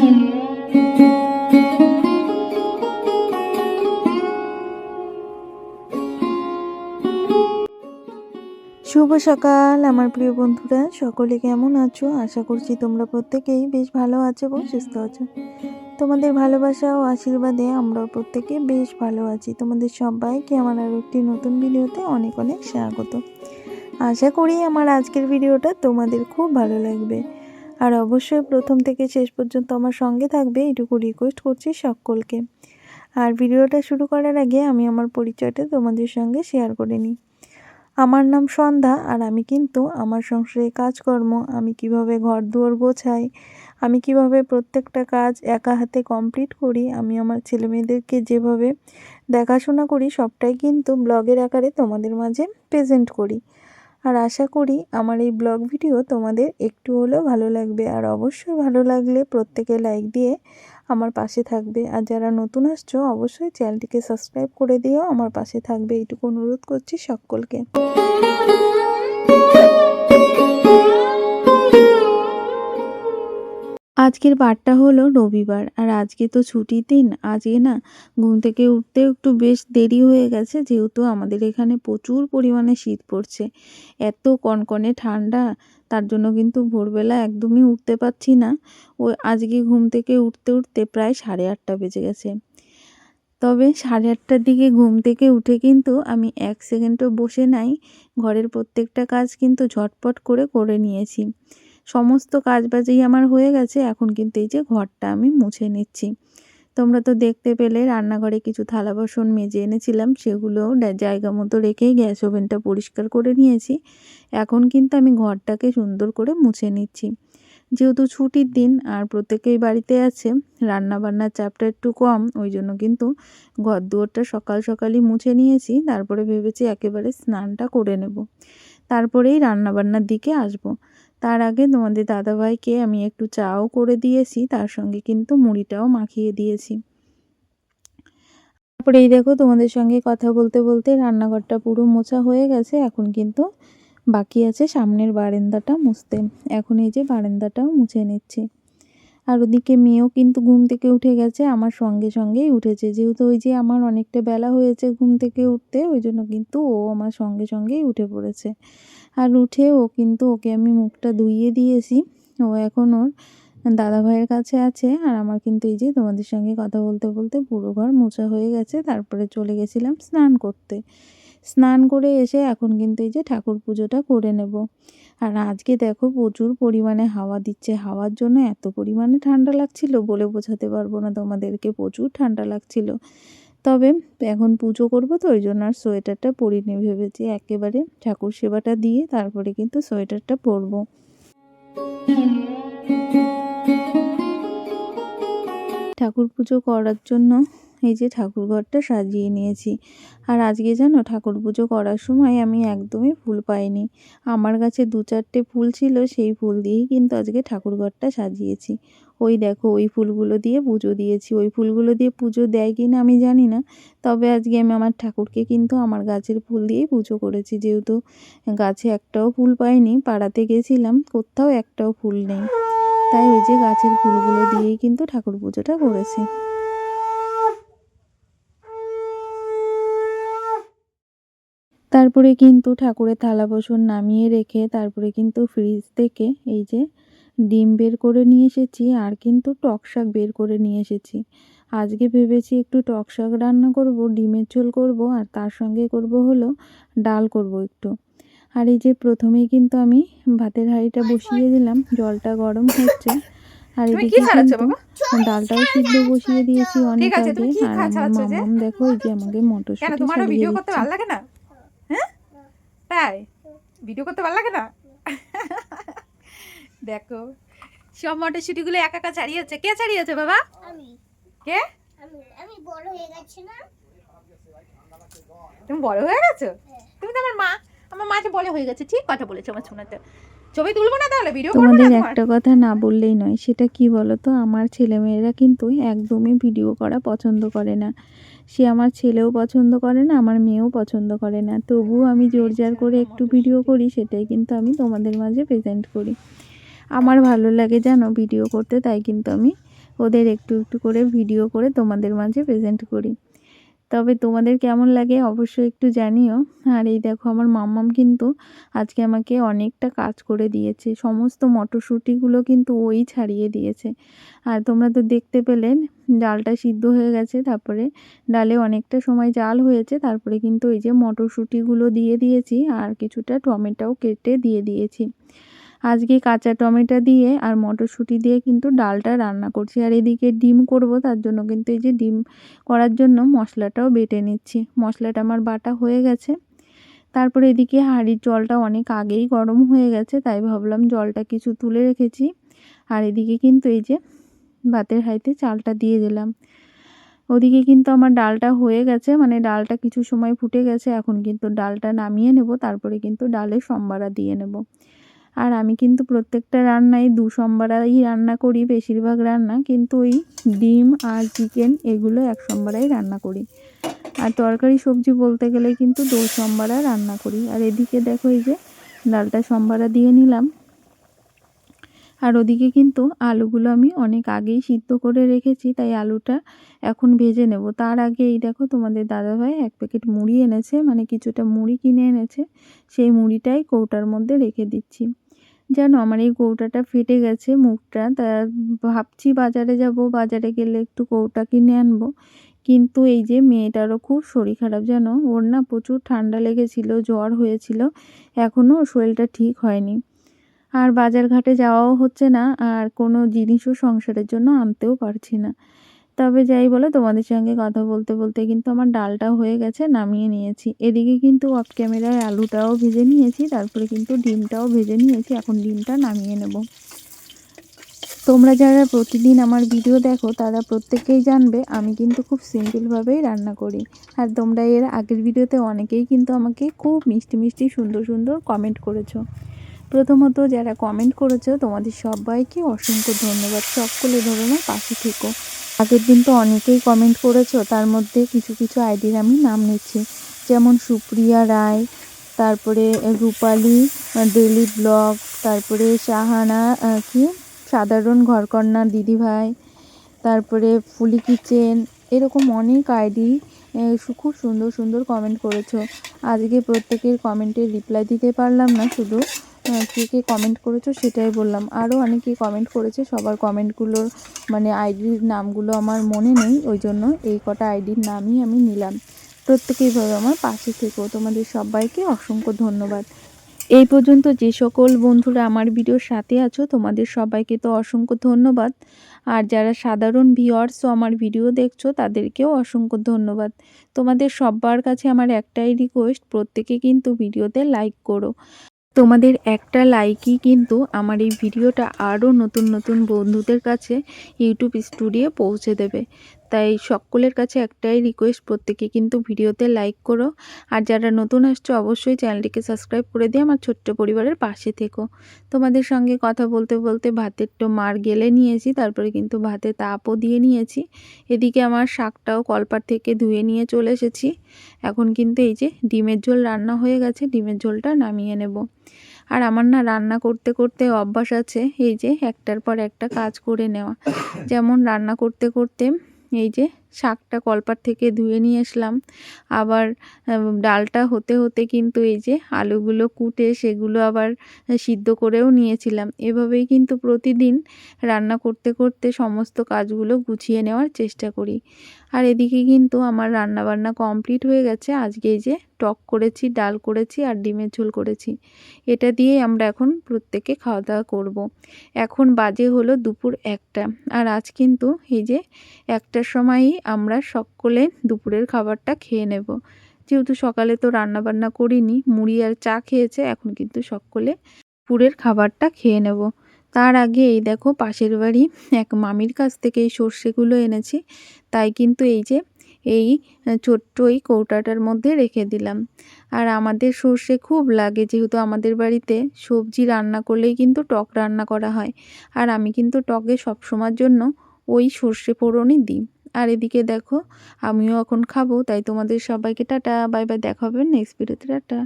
শুভ সকাল আমার প্রিয় বন্ধুরা, সকলে কেমন আছো? আশা করছি তোমরা প্রত্যেকেই বেশ ভালো আছো এবং সুস্থ আছো। তোমাদের ভালোবাসা ও আশীর্বাদে আমরাও প্রত্যেকে বেশ ভালো আছি। তোমাদের সবাইকে আমার আরও একটি নতুন ভিডিওতে অনেক অনেক স্বাগত। আশা করি আমার আজকের ভিডিওটা তোমাদের খুব ভালো লাগবে, আর অবশ্যই প্রথম থেকে শেষ পর্যন্ত আমার সঙ্গে থাকবে এটুকু রিকোয়েস্ট করছি সকলকে। আর ভিডিওটা শুরু করার আগে আমি আমার পরিচয়টা তোমাদের সঙ্গে শেয়ার করে নিই। আমার নাম সন্ধ্যা, আর আমি কিন্তু আমার সংসারে কাজকর্ম, আমি কিভাবে ঘর দুয়ার গোছাই, আমি কিভাবে প্রত্যেকটা কাজ একা হাতে কমপ্লিট করি, আমি আমার ছেলেমেয়েদেরকে যেভাবে দেখাশোনা করি, সবটাই কিন্তু ব্লগের আকারে তোমাদের মাঝে প্রেজেন্ট করি। আর আশা করি আমার এই ব্লগ ভিডিও তোমাদের একটু হলেও ভালো লাগবে, আর অবশ্যই ভালো লাগলে প্রত্যেকে লাইক দিয়ে আমার পাশে থাকবে। আর যারা নতুন আসছো অবশ্যই চ্যানেলটিকে সাবস্ক্রাইব করে দিও, আমার পাশে থাকবে এইটুকু অনুরোধ করছি সকলকে। আজকের বারটা হলো রবিবার, আর আজকে তো ছুটির দিন। আজকে না ঘুম থেকে উঠতেও একটু বেশ দেরি হয়ে গেছে, যেহেতু আমাদের এখানে প্রচুর পরিমাণে শীত পড়ছে, এত কনকনে ঠান্ডা, তার জন্য কিন্তু ভোরবেলা একদমই উঠতে পারছি না। আজকে ঘুম থেকে উঠতে উঠতে প্রায় 8:30 বেজে গেছে। তবে 8:30টার দিকে ঘুম থেকে উঠে কিন্তু আমি এক সেকেন্ডও বসে নাই, ঘরের প্রত্যেকটা কাজ কিন্তু ঝটপট করে নিয়েছি। সমস্ত কাজবাজই আমার হয়ে গেছে। এখন কিন্তু এই যে ঘরটা আমি মুছে নিচ্ছি। তোমরা তো দেখতে পেলে রান্নাঘরে কিছু থালা বাসন মেজে এনেছিলাম, সেগুলো জায়গা মতো রেখেই গ্যাস ওভেনটা পরিষ্কার করে নিয়েছি। এখন কিন্তু আমি ঘরটাকে সুন্দর করে মুছে নিচ্ছি। যেহেতু ছুটির দিন আর প্রত্যেকেই বাড়িতে আছে, রান্নাবান্নার চাপটা একটু কম, ওই জন্য কিন্তু ঘর দুয়ারটা সকাল সকালই মুছে নিয়েছি। তারপরে ভেবেছি একেবারে স্নানটা করে নেব, তারপরেই রান্নাবান্নার দিকে আসব। তার আগে তোমাদের দাদাভাইকে আমি একটু চাও করে দিয়েছি, তার সঙ্গে কিন্তু মুড়িটাও মাখিয়ে দিয়েছি। তারপরে এই দেখো তোমাদের সঙ্গে কথা বলতে বলতে রান্নাঘরটা পুরো মোছা হয়ে গেছে। এখন কিন্তু বাকি আছে সামনের বারান্দাটা মুছতে। এখন এই যে বারান্দাটাও মুছে নিচ্ছি। আর ওদিকে মেয়েও কিন্তু ঘুম থেকে উঠে গেছে, আমার সঙ্গে সঙ্গেই উঠেছে। যেহেতু ওই যে আমার অনেকটা বেলা হয়েছে ঘুম থেকে উঠতে, ওই জন্য কিন্তু ও আমার সঙ্গে সঙ্গেই উঠে পড়েছে। আর উঠে ওকে আমি মুখটা ধুইয়ে দিয়েছি। ও এখন ওর দাদাভাইয়ের কাছে আছে। আর আমার কিন্তু এই যে তোমাদের সঙ্গে কথা বলতে বলতে পুরো ঘর মোছা হয়ে গেছে। তারপরে চলে গেছিলাম স্নান করতে। স্নান করে এসে এখন কিন্তু এই যে ঠাকুর পুজোটা করে নেব। আর আজকে দেখো প্রচুর পরিমাণে হাওয়া দিচ্ছে, হাওয়ার জন্য এত পরিমাণে ঠান্ডা লাগছিল বলে বোঝাতে পারবো না তোমাদেরকে, প্রচুর ঠান্ডা লাগছিল। তবে এখন পুজো করব তো ওই জন্য আর সোয়েটারটা পরিনি, ভেবেছি একেবারে ঠাকুর সেবাটা দিয়ে তারপরে কিন্তু সোয়েটারটা পরবো। ঠাকুর পুজো করার জন্য এই যে ঠাকুর ঘরটা সাজিয়ে নিয়েছি। আর আজকে জানো ঠাকুর পুজো করার সময় আমি একদমই ফুল পাইনি। আমার কাছে 2-4টে ফুল ছিল, সেই ফুল দিয়েই কিন্তু আজকে ঠাকুর ঘরটা সাজিয়েছি। ওই দেখো ওই ফুলগুলো দিয়ে পুজো দিয়েছি। ওই ফুলগুলো দিয়ে পুজো দেয় কি না আমি জানি না, তবে আজকে আমি আমার ঠাকুরকে কিন্তু আমার গাছের ফুল দিয়েই পুজো করেছি। যেহেতু গাছে একটাও ফুল পাইনি, পাড়াতে গেছিলাম কোথাও একটাও ফুল নেই, তাই ওই যে গাছের ফুলগুলো দিয়েই কিন্তু ঠাকুর পুজোটা করেছি। তারপরে কিন্তু ঠাকুরের থালা বাসন নামিয়ে রেখে তারপরে কিন্তু ফ্রিজ থেকে এই যে ডিম বের করে নিয়ে এসেছি, আর কিন্তু টক শাক বের করে নিয়ে এসেছি। আজকে ভেবেছি একটু টক শাক রান্না করব, ডিমের ঝোল করব, আর তার সঙ্গে করব হলো ডাল করব একটু। আর এই যে প্রথমেই কিন্তু আমি ভাতের হাঁড়িটা বসিয়ে দিলাম, জলটা গরম হচ্ছে। আর এদিকে কিন্তু ডালটাও সিদ্ধ বসিয়ে দিয়েছি অনেক আগে। আর আমার মামাম দেখো এই যে আমাকে মটরশুঁটি ছাড়িয়ে দিচ্ছে। হ্যাঁ তাই ভিডিও করতে ভালো লাগে না? দেখো সব মটরশুঁটিগুলো একা একা ছাড়িয়েছে। কে ছাড়িয়েছে বাবা? আমি। কে? আমি বড় হয়ে গেছি না? তুমি বড় হয়ে গেছো? তুমি তো আমার মা যে বড় হয়ে গেছে, ঠিক কথা বলেছো আমার শোনাতে। ছবি তুলবো না তাহলে, ভিডিও করবো না? তোমাদের একটা কথা না বললেই নয়, সেটা কি বলো তো, আমার ছেলেমেয়েরা কিন্তু একদমই ভিডিও করা পছন্দ করে না। সে আমার ছেলেও পছন্দ করে না, আমার মেয়েও পছন্দ করে না। তবুও আমি জোর জার করে একটু ভিডিও করি, সেটাই কিন্তু আমি তোমাদের মাঝে প্রেজেন্ট করি। আমার ভালো লাগে জানো ভিডিও করতে, তাই কিন্তু আমি ওদের একটু একটু করে ভিডিও করে তোমাদের মাঝে প্রেজেন্ট করি। তবে তোমাদের কেমন লাগে অবশ্যই একটু জানিও। আর এই দেখো আমার মাম্মাম কিন্তু আজকে আমাকে অনেকটা কাজ করে দিয়েছে, সমস্ত মটরশুঁটিগুলো কিন্তু ওই ছাড়িয়ে দিয়েছে। আর তোমরা তো দেখতে পেলেন ডালটা সিদ্ধ হয়ে গেছে, তারপরে ডালে অনেকটা সময় জাল হয়েছে, তারপরে কিন্তু এই যে মটরশুঁটিগুলো দিয়ে দিয়েছি আর কিছুটা টমেটোও কেটে দিয়ে দিয়েছি। আজকে কাঁচা টমেটো দিয়ে আর মটরশুঁটি দিয়ে কিন্তু ডালটা রান্না করছি। আর এদিকে ডিম করব, তার জন্য কিন্তু এই যে ডিম করার জন্য মশলাটাও বেটে নিচ্ছি। মশলাটা আমার বাটা হয়ে গেছে। তারপরে এদিকে হাঁড়ির জলটা অনেক আগেই গরম হয়ে গেছে, তাই ভাবলাম জলটা কিছু তুলে রেখেছি। আর এদিকে কিন্তু এই যে ভাতের হাঁড়িতে চালটা দিয়ে দিলাম। ওদিকে কিন্তু আমার ডালটা হয়ে গেছে, মানে ডালটা কিছু সময় ফুটে গেছে। এখন কিন্তু ডালটা নামিয়ে নেব, তারপরে কিন্তু ডালে সম্বারা দিয়ে নেব। আর আমি কিন্তু প্রত্যেকটা রান্নায় 2 সম্বারাই রান্না করি, বেশিরভাগ রান্না কিন্তু ওই ডিম আর চিকেন এগুলো 1 সম্বারাই রান্না করি। আর তরকারি সবজি বলতে গেলে কিন্তু 2 সম্বারা রান্না করি। আর এদিকে দেখো এই যে ডালটা সম্বারা দিয়ে নিলাম। আর ওদিকে কিন্তু আলুগুলো আমি অনেক আগেই সিদ্ধ করে রেখেছি, তাই আলুটা এখন ভেজে নেব। তার আগে এই দেখো তোমাদের দাদাভাই 1 প্যাকেট মুড়ি এনেছে, মানে কিছুটা মুড়ি কিনে এনেছে, সেই মুড়িটাই কৌটার মধ্যে রেখে দিচ্ছি। জানো আমার এই কৌটাটা ফেটে গেছে মুখটা, তা ভাবছি বাজারে যাব, বাজারে গেলে একটু কৌটা কিনে আনবো। কিন্তু এই যে মেয়েটারও খুব শরীর খারাপ, জানো ওর না প্রচুর ঠান্ডা লেগেছিল, জ্বর হয়েছিল, এখনও শরীরটা ঠিক হয়নি। আর বাজার ঘাটে যাওয়াও হচ্ছে না, আর কোনো জিনিসও সংসারের জন্য আনতেও পারছি না। তবে যাই বলো, তোমাদের সঙ্গে কথা বলতে বলতে কিন্তু আমার ডালটা হয়ে গেছে, নামিয়ে নিয়েছি। এদিকে কিন্তু অফ ক্যামেরায় আলুটাও ভেজে নিয়েছি, তারপরে কিন্তু ডিমটাও ভেজে নিয়েছি। এখন ডিমটা নামিয়ে নেব। তোমরা যারা প্রতিদিন আমার ভিডিও দেখো তারা প্রত্যেকেই জানবে আমি কিন্তু খুব সিম্পলভাবেই রান্না করি। আর তোমরা এর আগের ভিডিওতে অনেকেই কিন্তু আমাকে খুব মিষ্টি মিষ্টি সুন্দর সুন্দর কমেন্ট করেছো। প্রথমত যারা কমেন্ট করেছো তোমাদের সবাইকে অসংখ্য ধন্যবাদ। সকলে ধরো আমার পাশে থেকো। আগের দিন তো অনেকেই কমেন্ট করেছো, তার মধ্যে কিছু কিছু আইডির আমি নাম নিচ্ছি, যেমন সুপ্রিয়া রায়, তারপরে রূপালী ডেইলি ব্লগ, তারপরে শাহানা সাধারণ ঘরকন্যা দিদিভাই, তারপরে ফুলি কিচেন, এরকম অনেক আইডি খুব সুন্দর সুন্দর কমেন্ট করেছো। আজকে প্রত্যেকের কমেন্টের রিপ্লাই দিতে পারলাম না, শুধু কে কে কমেন্ট করেছো সেটাই বললাম। আরও অনেকে কমেন্ট করেছে, সবার কমেন্টগুলোর মানে আইডির নামগুলো আমার মনে নেই, ওই জন্য এই কটা আইডির নামই আমি নিলাম। প্রত্যেকেই ভাবে আমার পাশে থেকো, তোমাদের সবাইকে অসংখ্য ধন্যবাদ। এই পর্যন্ত যে সকল বন্ধুরা আমার ভিডিওর সাথে আছো তোমাদের সবাইকে তো অসংখ্য ধন্যবাদ। আর যারা সাধারণ ভিউয়ার্সও আমার ভিডিও দেখছো তাদেরকেও অসংখ্য ধন্যবাদ। তোমাদের সবার কাছে আমার একটাই রিকোয়েস্ট, প্রত্যেকে কিন্তু ভিডিওতে লাইক করো। তোমাদের একটা লাইকই কিন্তু আমার এই ভিডিওটা আরও নতুন নতুন বন্ধুদের কাছে ইউটিউব স্টুডিও পৌঁছে দেবে। তাই সকলের কাছে একটাই রিকোয়েস্ট, প্রত্যেকে কিন্তু ভিডিওতে লাইক করো। আর যারা নতুন আসছো অবশ্যই চ্যানেলটিকে সাবস্ক্রাইব করে দিয়ে আমার ছোট্ট পরিবারের পাশে থেকো। তোমাদের সঙ্গে কথা বলতে বলতে ভাতের তো মার গেলে নিয়েছি, তারপরে কিন্তু ভাতে তাপও দিয়ে নিয়েছি। এদিকে আমার শাকটাও কলপার থেকে ধুয়ে নিয়ে চলে এসেছি। এখন কিন্তু এই যে ডিমের ঝোল রান্না হয়ে গেছে, ডিমের ঝোলটা নামিয়ে নেব। আর আমার না রান্না করতে করতে অভ্যাস আছে এই যে একটার পর একটা কাজ করে নেওয়া। যেমন রান্না করতে করতে এই যে শাকটা কলপার থেকে ধুয়ে নিয়ে আসলাম, আবার ডালটা হতে হতে কিন্তু এই যে আলুগুলো কুটে সেগুলো আবার সিদ্ধ করেও নিয়েছিলাম। এভাবেই কিন্তু প্রতিদিন রান্না করতে করতে সমস্ত কাজগুলো গুছিয়ে নেওয়ার চেষ্টা করি। আর এদিকে কিন্তু আমার রান্না বান্না কমপ্লিট হয়ে গেছে। আজকে এই যে টক করেছি, ডাল করেছি আর ডিমের ঝোল করেছি, এটা দিয়েই আমরা এখন প্রত্যেকে খাওয়া দাওয়া করব। এখন বাজে হলো দুপুর 1টা, আর আজ কিন্তু এই যে 1টার সময়ই আমরা সকলে দুপুরের খাবারটা খেয়ে নেব। যেহেতু সকালে তো রান্না বান্না করিনি, মুড়ি আর চা খেয়েছে, এখন কিন্তু সকলে দুপুরের খাবারটা খেয়ে নেব। তার আগে এই দেখো পাশের বাড়ি এক মামির কাছ থেকে এই সর্ষেগুলো এনেছি, তাই কিন্তু এই যে এই ছোট্ট এই কৌটাটার মধ্যে রেখে দিলাম। আর আমাদের সর্ষে খুব লাগে, যেহেতু আমাদের বাড়িতে সবজি রান্না করলেই কিন্তু টক রান্না করা হয়, আর আমি কিন্তু টকে সবসময়ের জন্য ওই সর্ষে ফোড়নই দিই। আর এদিকে দেখো আমিও এখন খাবো, তাই তোমাদের সবাইকে টাটা বাই বাই, দেখা হবে নেক্সট ভিডিওতে, টাটা।